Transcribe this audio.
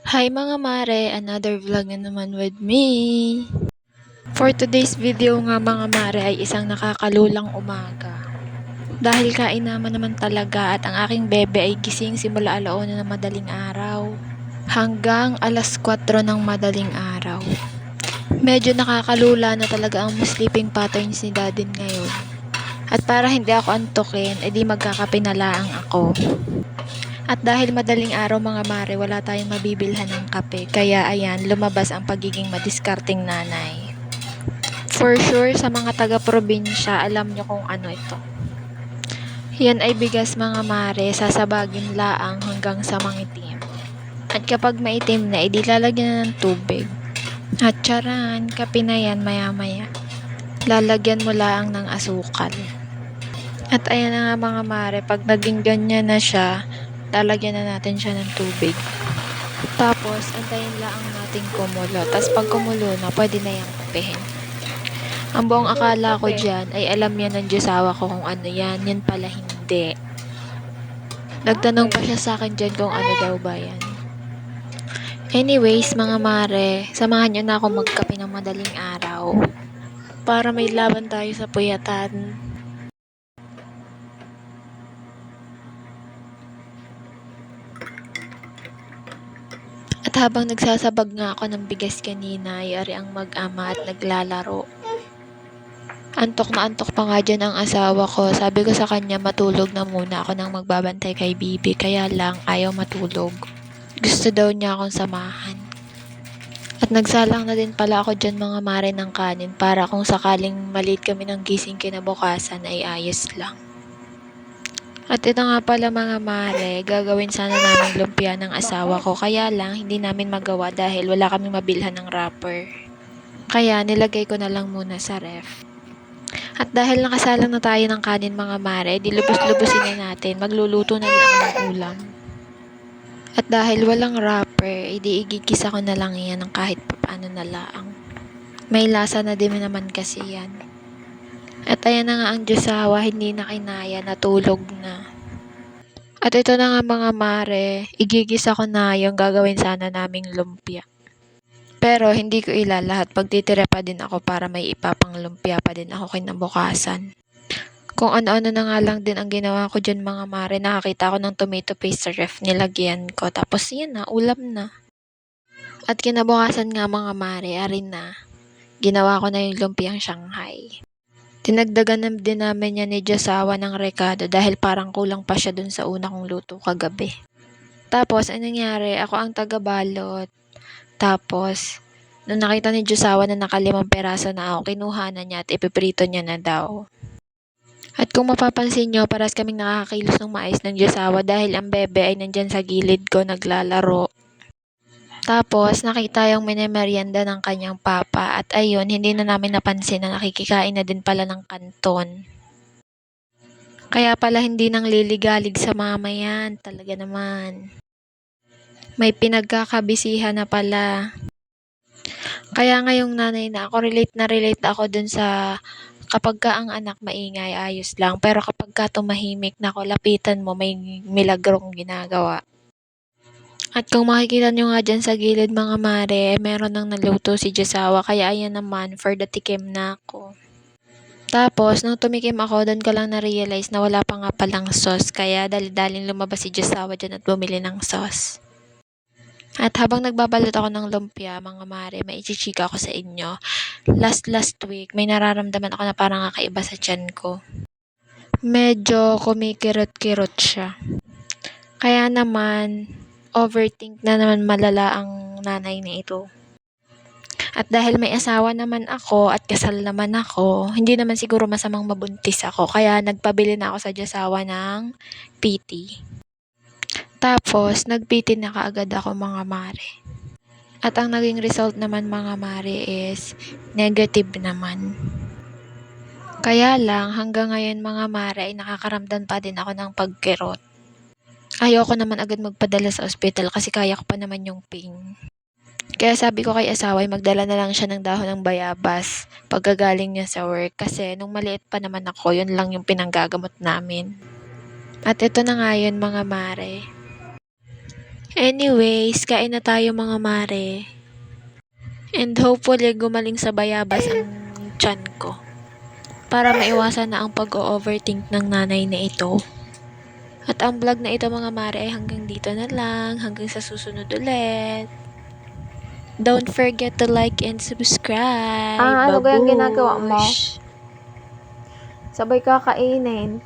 Hi mga mare, another vlog na naman with me. For today's video nga mga mare ay isang nakakalulang umaga. Dahil kain naman talaga at ang aking bebe ay gising simula 1:00 ng madaling araw hanggang 4:00 ng madaling araw. Medyo nakakalula na talaga ang sleeping patterns ni dadin ngayon. At para hindi ako antukin, edi magkakape na laang ako. At dahil madaling araw mga mare, wala tayong mabibilhan ng kape. Kaya ayan, lumabas ang pagiging madiskarting nanay. For sure, sa mga taga-probinsya, alam nyo kung ano ito. Yan ay bigas mga mare, sasabagin laang hanggang sa mangitim. At kapag maitim na, edi lalagyan na ng tubig. At charan, kape na yan maya-maya. Lalagyan mo laang ng asukal. At ayan na nga mga mare, pag naging ganyan na siya, lalagyan na natin siya ng tubig. Tapos, antayin lang natin kumulo. Tapos pag kumulo na, pwede na yung kapehin. Ang buong akala ko dyan ay alam yan ng Diyosawa ko kung ano yan. Yan pala hindi. Nagtanong pa siya sa akin dyan kung ano daw ba yan. Anyways, mga mare, samahan nyo na ako magkape ng madaling araw. Para may laban tayo sa puyatan. At habang nagsasabag nga ako ng bigas kanina, yari ang mag-ama at naglalaro. Antok na antok pa nga dyan ang asawa ko. Sabi ko sa kanya matulog na muna ako nang magbabantay kay Bibi. Kaya lang ayaw matulog. Gusto daw niya akong samahan. At nagsalang na din pala ako dyan mga mare ng kanin para kung sakaling maliit kami ng gising kinabukasan ay ayos lang. At ito nga pala mga mare, gagawin sana namin lumpia ng asawa ko. Kaya lang hindi namin magawa dahil wala kaming mabilhan ng wrapper. Kaya nilagay ko na lang muna sa ref. At dahil nakasalang na tayo ng kanin mga mare, dilubos-lubusin na natin. Magluluto na lang ng ulam. At dahil walang wrapper, igigisa ko na lang yan ng kahit paano na lang. May lasa na din naman kasi yan. At ayan na nga ang Diyosawa, hindi na kinaya, natulog na. At ito na nga mga mare, igigisa ko na yung gagawin sana naming lumpia. Pero hindi ko ilalahat, pagtitira pa din ako para may ipapang lumpia pa din ako kinabukasan. Kung ano-ano na nga lang din ang ginawa ko dyan mga mare, nakakita ko ng tomato paste sa ref, nilagyan ko. Tapos yan na, ulam na. At kinabukasan nga mga mare, arin na, ginawa ko na yung lumpiang Shanghai. Tinagdagan na din namin yan ni Diyosawa ng rekado dahil parang kulang pa siya dun sa una kong luto kagabi. Tapos, anong nangyari? Ako ang taga-balot. Tapos, nung nakita ni Diyosawa na naka5 peraso na ako, kinuha na niya at ipiprito niya na daw. At kung mapapansin nyo, paras kaming nakakakilos ng mais ng Diyosawa dahil ang bebe ay nandyan sa gilid ko naglalaro. Tapos, nakita yung minemerienda ng kanyang papa at ayun, hindi na namin napansin na nakikikain na din pala ng kanton. Kaya pala hindi nang liligalig sa mama yan, talaga naman. May pinagkakabisihan na pala. Kaya ngayong nanay na ako, relate ako dun sa kapag ka ang anak maingay, ayos lang. Pero kapag ka tumahimik na ko, lapitan mo, may milagrong ginagawa. At kung makikita nyo nga dyan sa gilid mga mare, meron nang naluto si Diyosawa. Kaya ayan naman, for the tikim na ako. Tapos, nung tumikim ako, doon ko lang na-realize na wala pa nga palang sauce. Kaya dali-daling lumabas si Diyosawa dyan at bumili ng sauce. At habang nagbabalot ako ng lumpia, mga mare, may ichichika ako sa inyo. Last week, may nararamdaman ako na parang kakaiba sa tiyan ko. Medyo kumikirot-kirot siya. Kaya naman, overthink na naman malala ang nanay na ito. At dahil may asawa naman ako at kasal naman ako, hindi naman siguro masamang mabuntis ako. Kaya nagpabili na ako sa Diyosawa ng PT. Tapos, nag-PT na kaagad ako mga mare. At ang naging result naman mga mare is negative naman. Kaya lang, hanggang ngayon mga mare ay nakakaramdam pa din ako ng pagkirot. Ayoko naman agad magpadala sa ospital kasi kaya ko pa naman yung pain. Kaya sabi ko kay asawa ay magdala na lang siya ng dahon ng bayabas pagkagaling niya sa work kasi nung maliit pa naman ako, yun lang yung pinanggagamot namin. At ito na nga yun mga mare. Anyways, kain na tayo mga mare. And hopefully, gumaling sa bayabas ang tiyan ko. Para maiwasan na ang pag-overthink ng nanay na ito. At ang vlog na ito mga mare ay hanggang dito na lang. Hanggang sa susunod ulit. Don't forget to like and subscribe. Ano kayang ginagawa mo? Babush! Sabay kakainin.